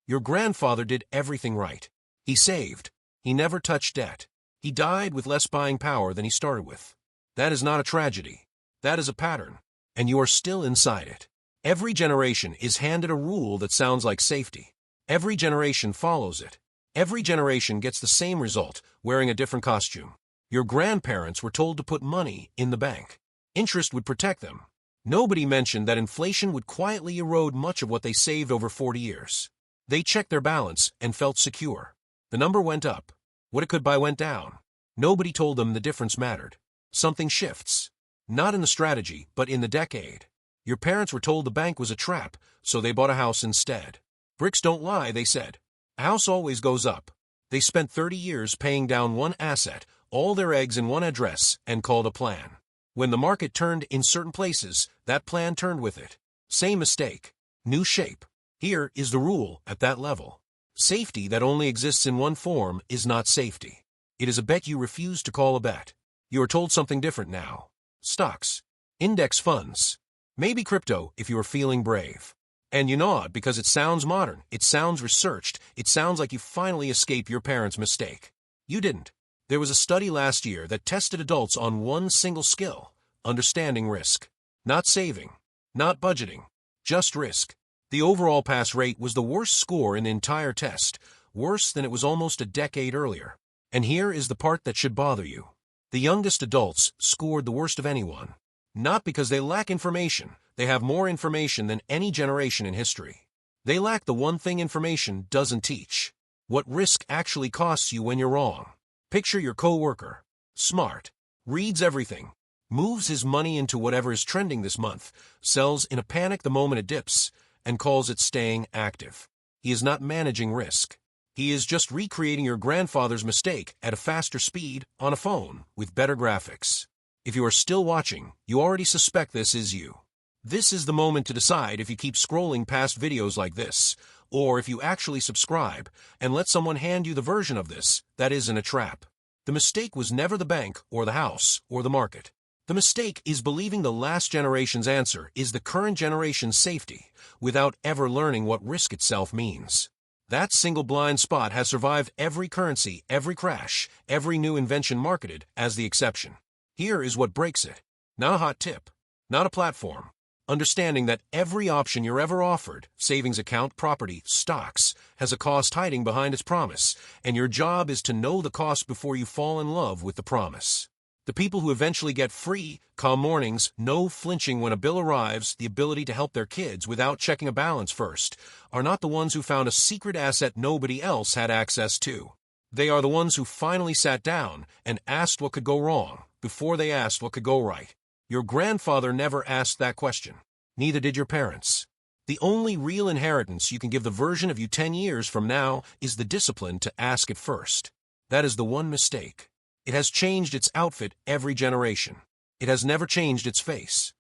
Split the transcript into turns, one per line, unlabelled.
Your grandfather did everything right. He saved. He never touched debt. He died with less buying power than he started with. That is not a tragedy. That is a pattern. And you are still inside it. Every generation is handed a rule that sounds like safety. Every generation follows it. Every generation gets the same result, wearing a different costume. Your grandparents were told to put money in the bank. Interest would protect them. Nobody mentioned that inflation would quietly erode much of what they saved over 40 years. They checked their balance and felt secure. The number went up. What it could buy went down. Nobody told them the difference mattered. Something shifts. Not in the strategy, but in the decade. Your parents were told the bank was a trap, so they bought a house instead. Bricks don't lie, they said. A house always goes up. They spent 30 years paying down one asset, all their eggs in one address, and called a plan. When the market turned in certain places, that plan turned with it. Same mistake. New shape. Here is the rule at that level. Safety that only exists in one form is not safety. It is a bet you refuse to call a bet. You are told something different now. Stocks. Index funds. Maybe crypto if you are feeling brave. And you nod because it sounds modern, it sounds researched, it sounds like you finally escaped your parents' mistake. You didn't. There was a study last year that tested adults on one single skill: understanding risk. Not saving. Not budgeting. Just risk. The overall pass rate was the worst score in the entire test, worse than it was almost a decade earlier. And here is the part that should bother you. The youngest adults scored the worst of anyone. Not because they lack information. They have more information than any generation in history. They lack the one thing information doesn't teach: what risk actually costs you when you're wrong. Picture your coworker. Smart. Reads everything. Moves his money into whatever is trending this month, sells in a panic the moment it dips, and calls it staying active. He is not managing risk. He is just recreating your grandfather's mistake at a faster speed on a phone with better graphics. If you are still watching, you already suspect this is you. This is the moment to decide if you keep scrolling past videos like this, or if you actually subscribe and let someone hand you the version of this that isn't a trap. The mistake was never the bank or the house or the market. The mistake is believing the last generation's answer is the current generation's safety without ever learning what risk itself means. That single blind spot has survived every currency, every crash, every new invention marketed as the exception. Here is what breaks it. Not a hot tip, not a platform. Understanding that every option you're ever offered, savings account, property, stocks, has a cost hiding behind its promise, and your job is to know the cost before you fall in love with the promise. The people who eventually get free, calm mornings, no flinching when a bill arrives, the ability to help their kids without checking a balance first, are not the ones who found a secret asset nobody else had access to. They are the ones who finally sat down and asked what could go wrong before they asked what could go right. Your grandfather never asked that question. Neither did your parents. The only real inheritance you can give the version of you 10 years from now is the discipline to ask it first. That is the one mistake. It has changed its outfit every generation. It has never changed its face.